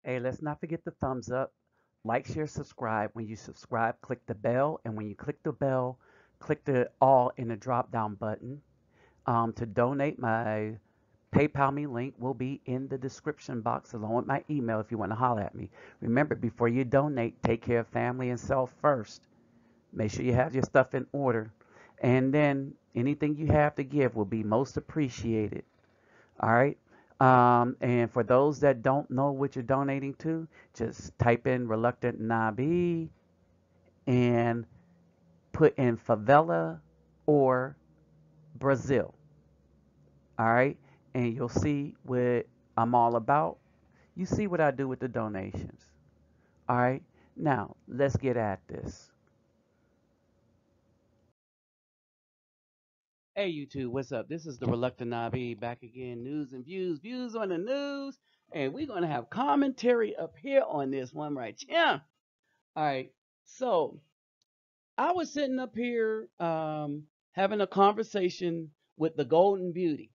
Hey, let's not forget the thumbs up, like, share, subscribe. When you subscribe, click the bell, and when you click the bell, click the all in the drop down button. To donate, my PayPal me link will be in the description box along with my email if you want to holler at me. Remember, before you donate, take care of family and self first. Make sure you have your stuff in order. And then anything you have to give will be most appreciated. All right. And for those that don't know what you're donating to, just type in Reluctant Nabi and put in favela or Brazil. All right. And you'll see what I'm all about. You see what I do with the donations. All right. Now, let's get at this. Hey, YouTube, what's up? This is the Reluctant Nabi back again. News and views on the news. And we're going to have commentary up here on this one right here. All right. So I was sitting up here having a conversation with the Golden Beauty.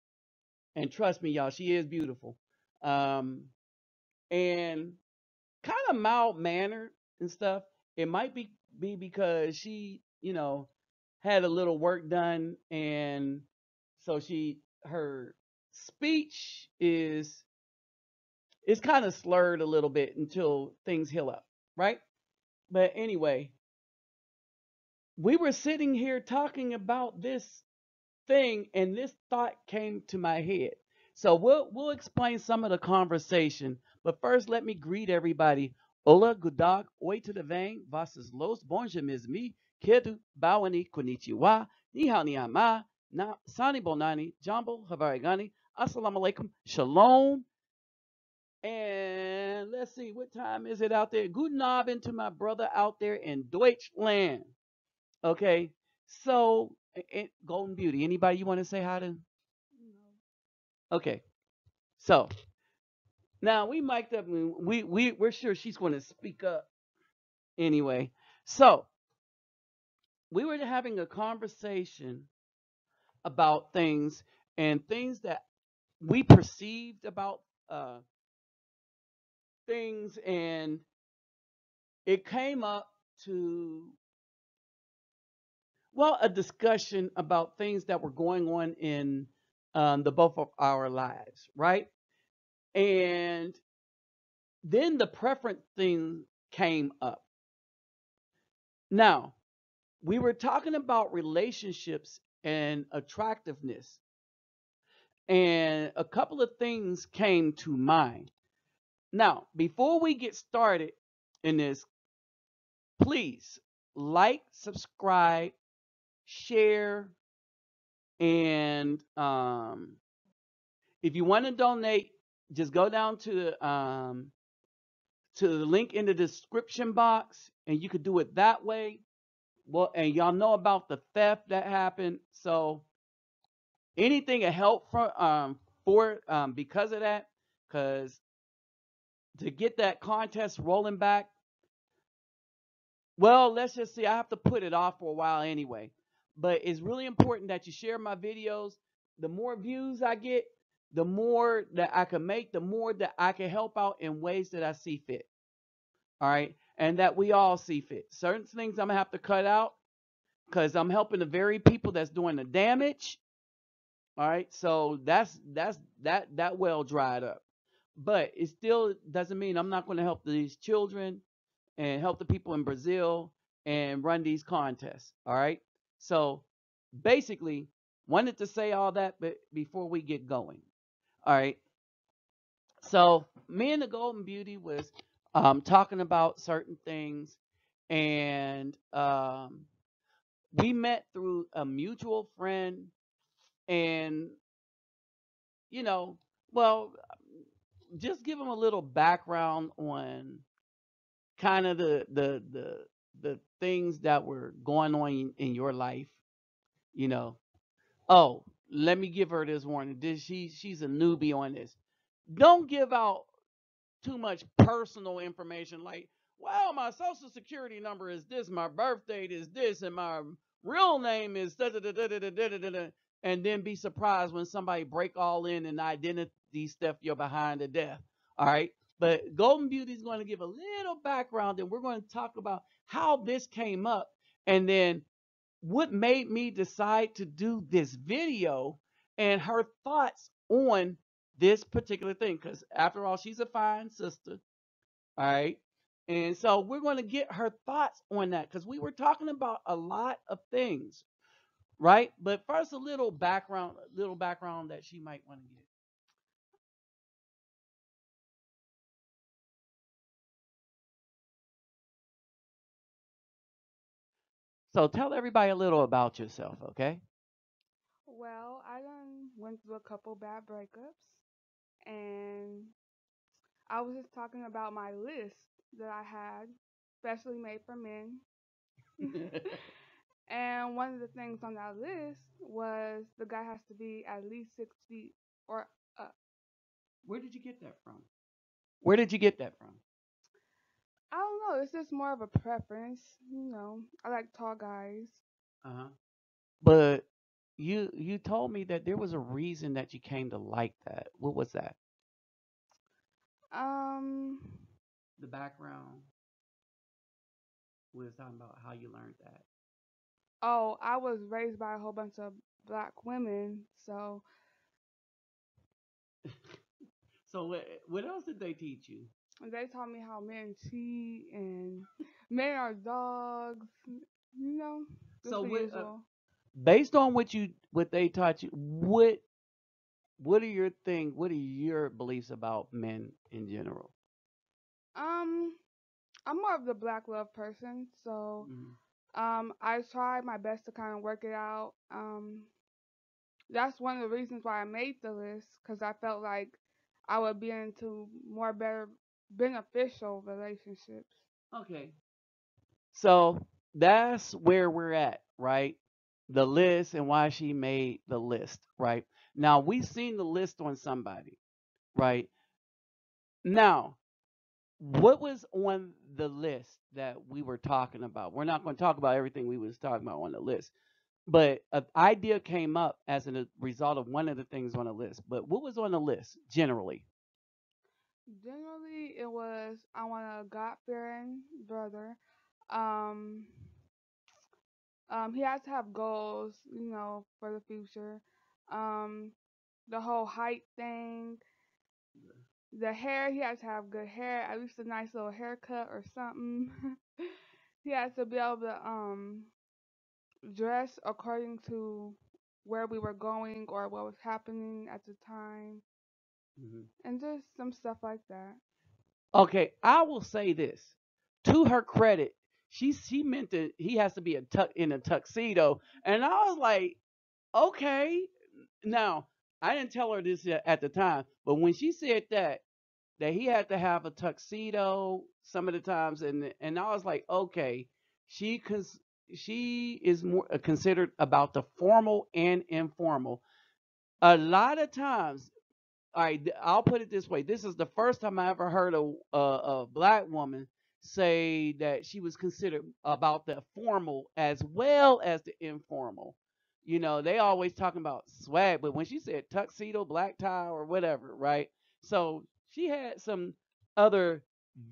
And trust me, y'all, she is beautiful. Um, and kind of mild mannered and stuff. It might be because she, had a little work done, and so her speech is kind of slurred a little bit until things heal up, right? But anyway, we were sitting here talking about this thing, and this thought came to my head. So we'll explain some of the conversation, but first let me greet everybody. Hola, good dog, oi to the vang, vasas los, bonjour, mes mi, kedu, bawani, konnichiwa, ni hao ni ama, na sani bonani, jambo, havarigani, assalamu alaikum, shalom, and let's see, what time is it out there? Guten Abend to my brother out there in Deutschland. Okay, so Golden Beauty, anybody you want to say hi to? Okay, so now we mic'd up. And we're sure she's going to speak up anyway. So we were having a conversation about things and things that we perceived about uh, things, and it came up to, well, a discussion about things that were going on in the both of our lives, right? And then the preference thing came up. Now, we were talking about relationships and attractiveness, and a couple of things came to mind. Now, before we get started in this, please like, subscribe, share, and if you want to donate, just go down to the link in the description box, and you could do it that way. Well, and y'all know about the theft that happened, so anything to help for because of that, because to get that contest rolling back, well, let's just see, I have to put it off for a while anyway. But it's really important that you share my videos. The more views I get, the more that I can make, the more that I can help out in ways that I see fit. All right. And that we all see fit. Certain things I'm gonna have to cut out because I'm helping the very people that's doing the damage. All right. So that well dried up. But it still doesn't mean I'm not going to help these children and help the people in Brazil and run these contests. All right. So basically, wanted to say all that, but before we get going. All right. So me and the Golden Beauty was talking about certain things, and we met through a mutual friend, and you know, well, just give them a little background on kind of the things that were going on in your life, you know. Oh, let me give her this warning. She's a newbie on this. Don't give out too much personal information like, well, my social security number is this, my birth date is this, and my real name is da da da da da da da da da, and then be surprised when somebody break all in and identity theft you're behind to death. All right. But Golden Beauty is going to give a little background, and we're going to talk about how this came up, and then what made me decide to do this video, and her thoughts on this particular thing. Because after all, she's a fine sister, all right. And so we're going to get her thoughts on that because we were talking about a lot of things, right? But first, a little background that she might want to get. So tell everybody a little about yourself, okay? Well, I done went through a couple bad breakups, and I was just talking about my list that I had, specially made for men. And one of the things on that list was the guy has to be at least 6 feet or up. Where did you get that from? Where did you get that from? I don't know. It's just more of a preference. I like tall guys. Uh huh. But you told me that there was a reason that you came to like that. What was that? Um, The background. We was talking about how you learned that. oh, I was raised by a whole bunch of black women, so So what else did they teach you? they taught me how men cheat and men are dogs. You know, just So the usual. based on what they taught you, what are your beliefs about men in general? Um, I'm more of the black love person, so Mm-hmm. I try my best to kind of work it out. That's one of the reasons why I made the list because I felt like I would be into more better beneficial relationships. Okay. So that's where we're at, right? The list and why she made the list, right? Now we've seen the list on somebody, right? Now, what was on the list that we were talking about? We're not going to talk about everything we was talking about on the list, but an idea came up as a result of one of the things on the list. But what was on the list generally? Generally, it was I want a God fearing brother. Um, he has to have goals, for the future. Um, the whole height thing, the hair, he has to have good hair, at least a nice little haircut or something. He has to be able to dress according to where we were going or what was happening at the time, Mhm. and just some stuff like that. Okay, I will say this to her credit. She meant that he has to be in a tuxedo, and I was like, okay. Now I didn't tell her this at the time, but when she said that he had to have a tuxedo some of the times, and I was like, okay, she cons- she is more considered about the formal and informal. A lot of times, all right, I'll put it this way. This is the first time I ever heard a black woman say that she was considered about the formal as well as the informal. They always talking about swag, but when she said tuxedo, black tie, or whatever, right? So she had some other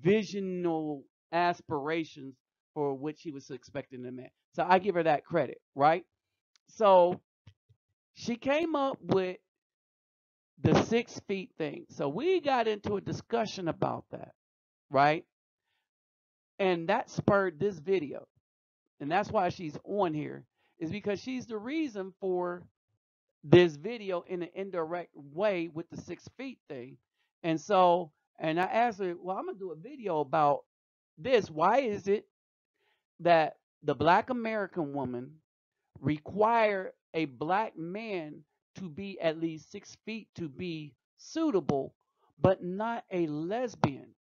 visional aspirations for what she was expecting in a man. So I give her that credit, right? So she came up with the 6 feet thing. So we got into a discussion about that, right? And that spurred this video. And that's why she's on here, is because she's the reason for this video in an indirect way with the 6 feet thing. And so, and I asked her, well, I'm going to do a video about this. Why is it that the black American woman require a black man to be at least 6 feet to be suitable, but not a lesbian,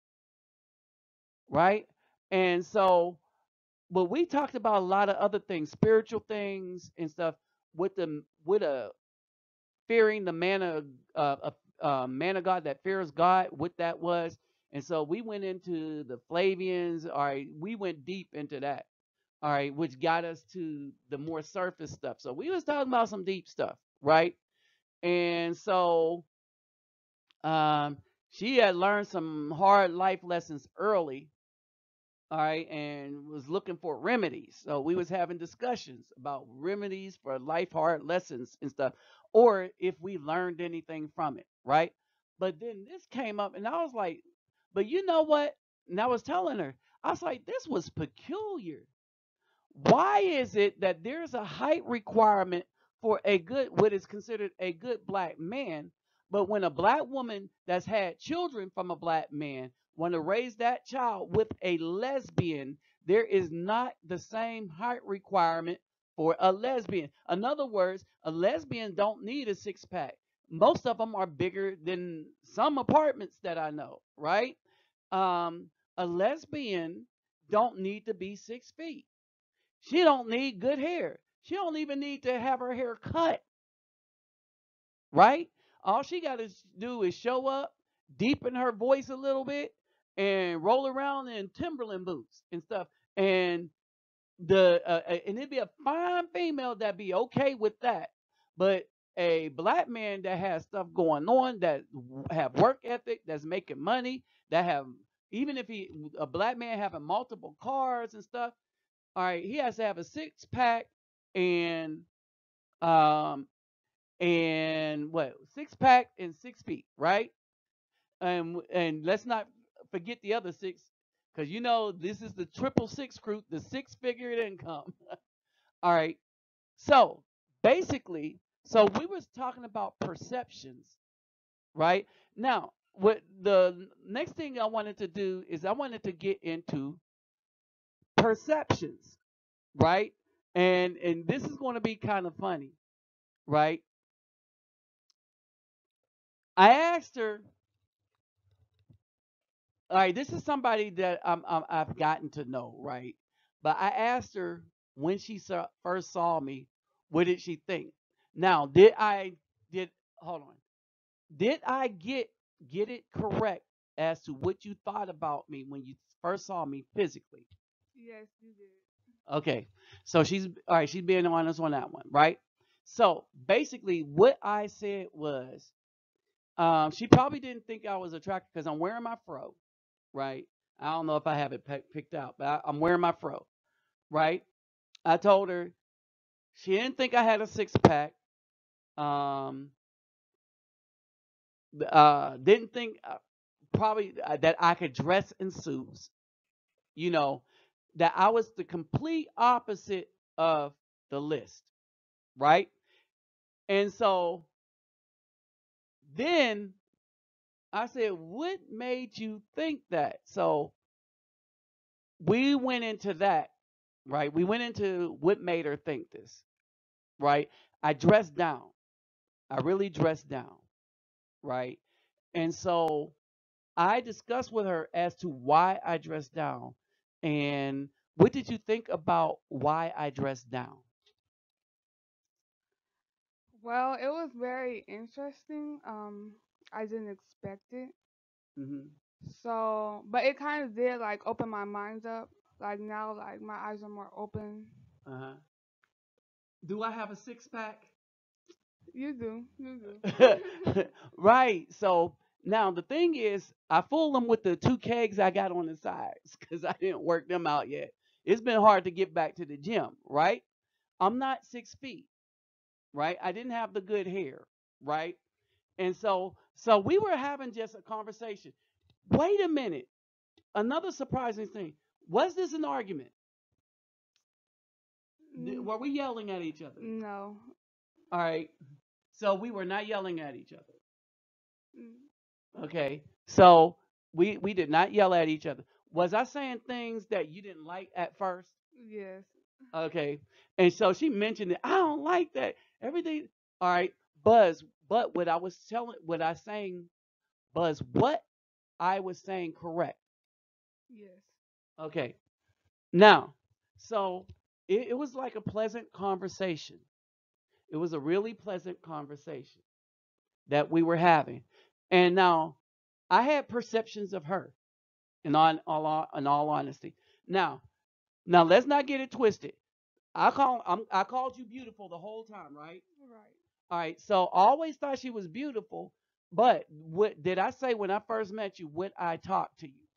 right? And so, but we talked about a lot of other things, spiritual things and stuff, with a fearing the man of God that fears God, what that was. And so we went into the Flavians. All right, we went deep into that. All right, which got us to the more surface stuff. So we was talking about some deep stuff, right? And so um, She had learned some hard life lessons early, all right, and was looking for remedies. So we was having discussions about remedies for life hard lessons and stuff, or if we learned anything from it, right? But then this came up, and I was like, but you know what? And I was telling her, I was like, this was peculiar. Why is it that there's a height requirement for a good, what is considered a good black man, but when a black woman that's had children from a black man want to raise that child with a lesbian, there is not the same height requirement for a lesbian. In other words, a lesbian don't need a six pack. Most of them are bigger than some apartments that I know, right? A lesbian don't need to be 6 feet. She don't need good hair. She don't even need to have her hair cut, right? All she got to do is show up, deepen her voice a little bit, and roll around in Timberland boots and stuff. And and it'd be a fine female that'd be okay with that. But a black man that has stuff going on, that have work ethic, that's making money, that have, even if he a black man having multiple cars and stuff, all right, he has to have a six pack and um and what, 6 pack and 6 feet, right? And let's not forget the other six, because you know this is the triple six crew, the six-figure income. All right. So basically, so we was talking about perceptions, right? Now, what the next thing I wanted to do is I wanted to get into perceptions, right? And this is going to be kind of funny, right? I asked her, all right, this is somebody that I've gotten to know, right? But I asked her when she first saw me, what did she think? Now, did hold on? Did I get it correct as to what you thought about me when you first saw me physically? Yes, you did. Okay, so she's all right. She's being honest on that one, right? So basically, what I said was, she probably didn't think I was attractive because I'm wearing my fro, right? I don't know if I have it picked out, but I'm wearing my fro, right? I told her she didn't think I had a six pack. Um, didn't think probably that I could dress in suits. You know, that I was the complete opposite of the list, right? And so then I said, "What made you think that?" So we went into that, right? We went into what made her think this, right? I dressed down. I really dressed down, right? And so I discussed with her as to why I dressed down. And what did you think about why I dressed down? Well, it was very interesting. I didn't expect it. Hmm. So, but it kind of did like open my mind up. Like now, like my eyes are more open. Uh-huh. Do I have a six pack? You do, you do. Right. So now the thing is, I fool them with the two kegs I got on the sides because I didn't work them out yet. It's been hard to get back to the gym, right? I'm not 6 feet, right? I didn't have the good hair, right? And so we were having just a conversation. Wait a minute. Another surprising thing. Was this an argument? Mm, Were we yelling at each other? no. All right. So we were not yelling at each other. Mm, Okay. So we did not yell at each other. Was I saying things that you didn't like at first? yes. Okay. And so she mentioned it. I don't like that. Everything. All right. Buzz. But what I saying, Buzz, what I was saying correct. Yes. Okay. Now, so it was like a pleasant conversation. It was a really pleasant conversation that we were having. And now I had perceptions of her in all honesty. Now, now let's not get it twisted. I called you beautiful the whole time, right? Right. All right. So I always thought she was beautiful, But what did I say when I first met you? Would I talk to you?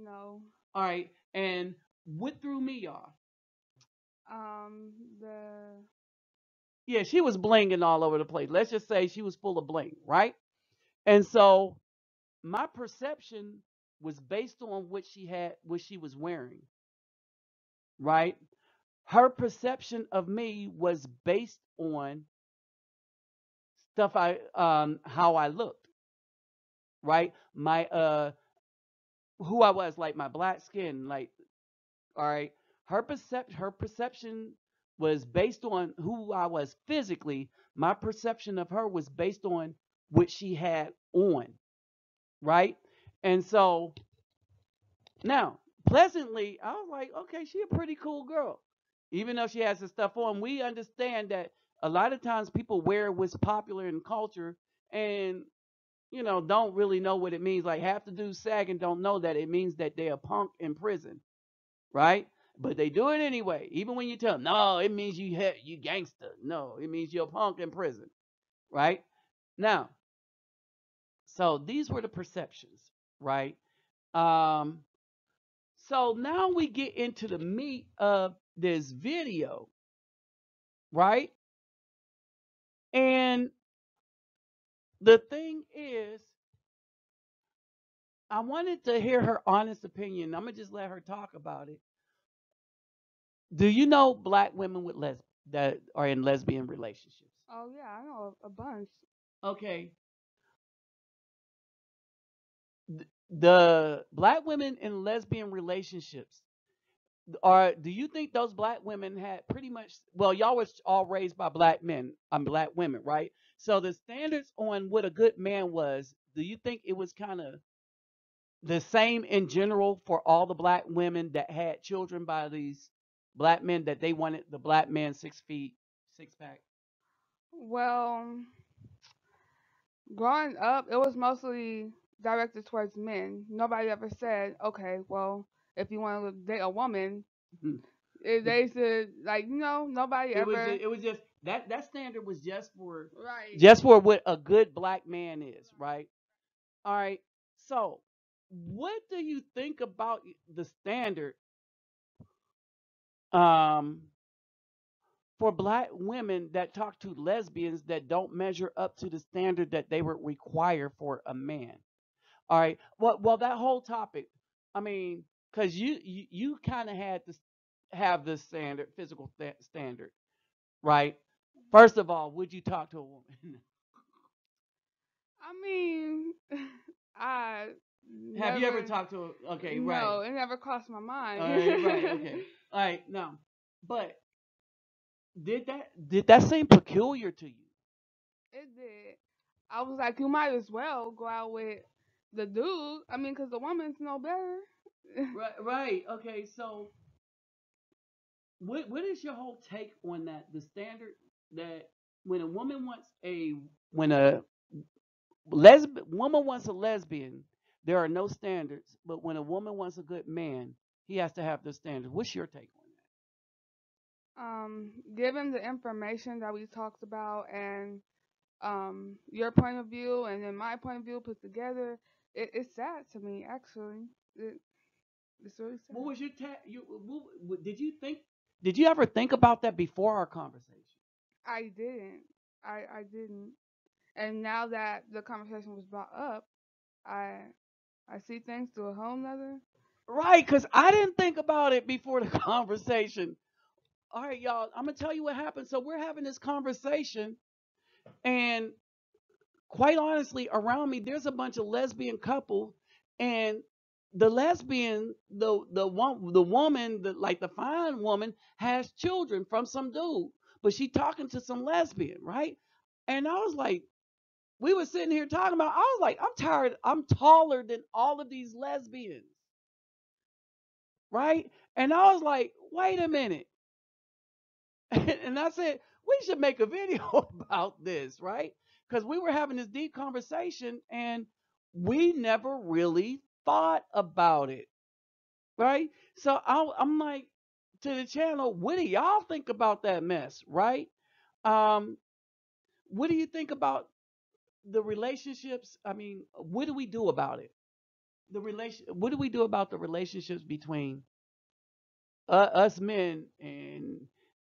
No. All right. And what threw me off? The Yeah, she was blinging all over the place. Let's just say she was full of bling, right? And so my perception was based on what she had, what she was wearing, right? Her perception of me was based on stuff how I looked, right? My who I was, like my black skin, like all right. Her perception was based on who I was physically. My perception of her was based on what she had on, right? And so now, pleasantly, I was like, okay, she a pretty cool girl. Even though she has the stuff on, we understand that a lot of times people wear what's popular in culture and don't really know what it means. Like half the dudes sagging don't know that it means that they're a punk in prison, right? But they do it anyway. Even when you tell them, no, it means you gangster. No, it means you're a punk in prison, right? Now, so these were the perceptions, right? Um, so now we get into the meat of this video, right? And the thing is, I wanted to hear her honest opinion. I'm gonna just let her talk about it. Do you know black women with that are in lesbian relationships? Oh yeah, I know a bunch. Okay, the black women in lesbian relationships are, do you think those black women had pretty much, well, y'all was all raised by black men, black women, right? So the standards on what a good man was, do you think it was kind of the same in general for all the black women that had children by these black men, that they wanted the black man 6 feet, six pack? Well, growing up, it was mostly directed towards men. Nobody ever said, okay, well, if you want to date a woman, they should like nobody ever. It was just that standard was just for Right. what a good black man is, right? All right. So, what do you think about the standard um for black women that talk to lesbians that don't measure up to the standard that they would require for a man? All right. Well, that whole topic. I mean, because you kind of had to have the standard, physical standard, right? First of all, would you talk to a woman? I mean, I Have you ever never. talked to a? Okay, right. No, it never crossed my All mind. right, right. Okay. All right. Now, but did that seem peculiar to you? It did. I was like, you might as well go out with the dude. I mean, 'cause the woman's no better. Right. Right. Okay. So, what is your whole take on that? The standard that when a woman wants a when a woman wants a lesbian, there are no standards. But when a woman wants a good man, he has to have the standards. What's your take on Given the information that we talked about and your point of view and then my point of view put together, it's sad to me actually. It's really that? What sad. was your did you think? Did you ever think about that before our conversation? I didn't. I didn't. And now that the conversation was brought up, I I see things through a whole nother. Right, because I didn't think about it before the conversation. All right, y'all, I'm gonna tell you what happened. So we're having this conversation, and quite honestly, around me, there's a bunch of lesbian couple, and the lesbian, the woman, like the fine woman, has children from some dude, but she talking to some lesbian, right? And I was like, we were sitting here talking about. I was like, I'm tired. I'm taller than all of these lesbians, right? And I was like, wait a minute. And I said, we should make a video about this, right? Because we were having this deep conversation and we never really thought about it, right? So I'm like, to the channel, what do y'all think about that mess, right? Um, what do you think about? the relationships, I mean, what do we do about it? What do we do about the relationships between us men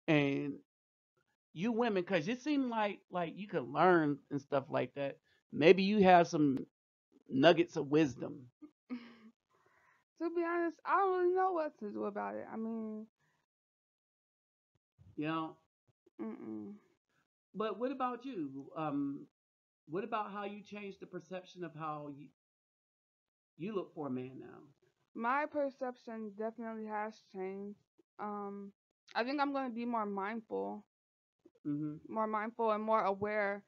and you women? Because it seemed like you could learn and stuff like that. Maybe you have some nuggets of wisdom, To be honest, I don't really know what to do about it. I mean, you know. mm-mm. But what about you? What about how you change the perception of how you look for a man now? My perception definitely has changed. Um, I think I'm going to be Mm-hmm. more mindful and more aware.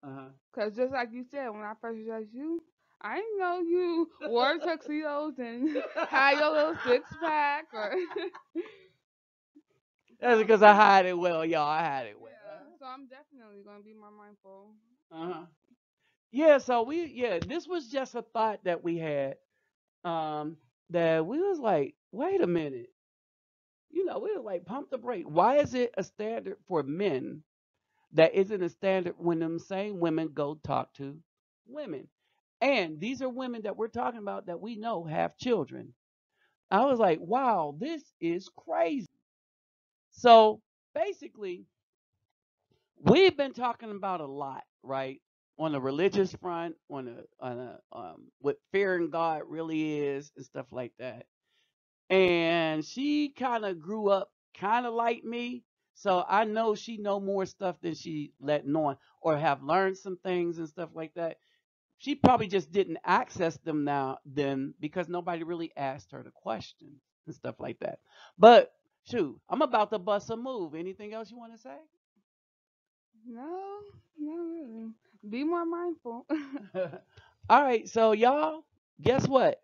Uh-huh. Cause just like you said, when I first judged you, I didn't know you wore tuxedos and had your little six pack or. So That's because I hide it well, y'all. I hide it well. yeah, so I'm definitely gonna be more mindful. Uh-huh. Yeah, so this was just a thought that we had. Um, that we was like, wait a minute. We were like, pump the brake. Why is it a standard for men that isn't a standard when them same women go talk to women? And these are women that we're talking about that we know have children. I was like, wow, this is crazy. So basically, we've been talking about a lot, right? On the religious front, on what fearing God really is and stuff like that. And she kind of grew up kind of like me, so I know she know more stuff than she letting on, or have learned some things and stuff like that. She probably just didn't access them now then because nobody really asked her the questions and stuff like that. But shoot, I'm about to bust a move. Anything else you want to say? No, not really. Be more mindful. All right, so y'all, guess what?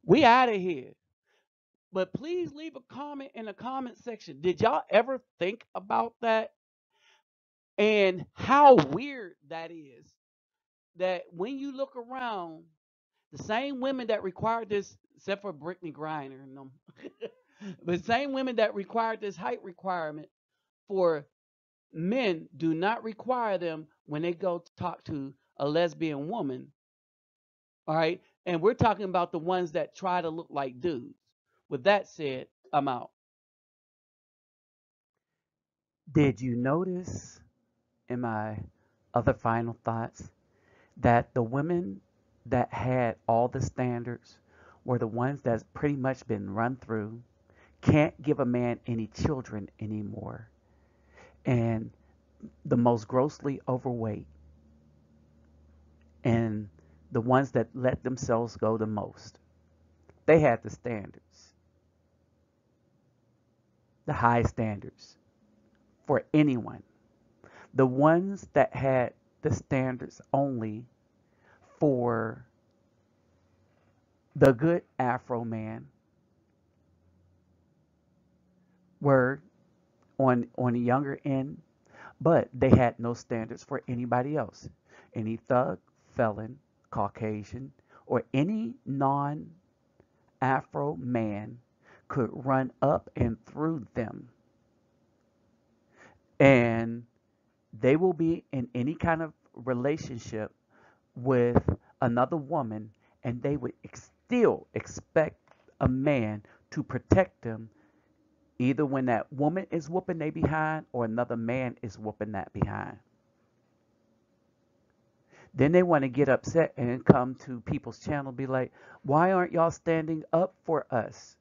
We out of here. But please leave a comment in the comment section. Did y'all ever think about that? And how weird that is. That when you look around, the same women that required this, except for Brittany Griner and them, the same women that required this height requirement for men do not require them when they go talk to a lesbian woman. All right. And we're talking about the ones that try to look like dudes. With that said, I'm out. Did you notice in my other final thoughts that the women that had all the standards were the ones that's pretty much been run through, can't give a man any children anymore, and the most grossly overweight, and the ones that let themselves go the most? They had the standards, the high standards for anyone. The ones that had the standards only for the good Afro man were on the younger end, but they had no standards for anybody else. Any thug, felon, Caucasian, or any non Afro man could run up and through them. And they will be in any kind of relationship with another woman, and they would still expect a man to protect them either when that woman is whooping they behind or another man is whooping that behind. Then they want to get upset and come to people's channel and be like, why aren't y'all standing up for us?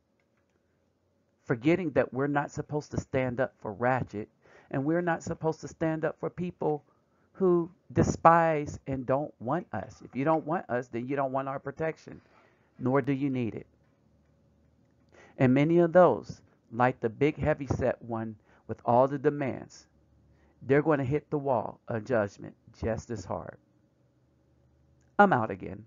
Forgetting that we're not supposed to stand up for Ratchet, and we're not supposed to stand up for people who despise and don't want us. If you don't want us, then you don't want our protection, nor do you need it. And many of those, like the big heavy set one with all the demands, they're going to hit the wall of judgment just as hard. I'm out again.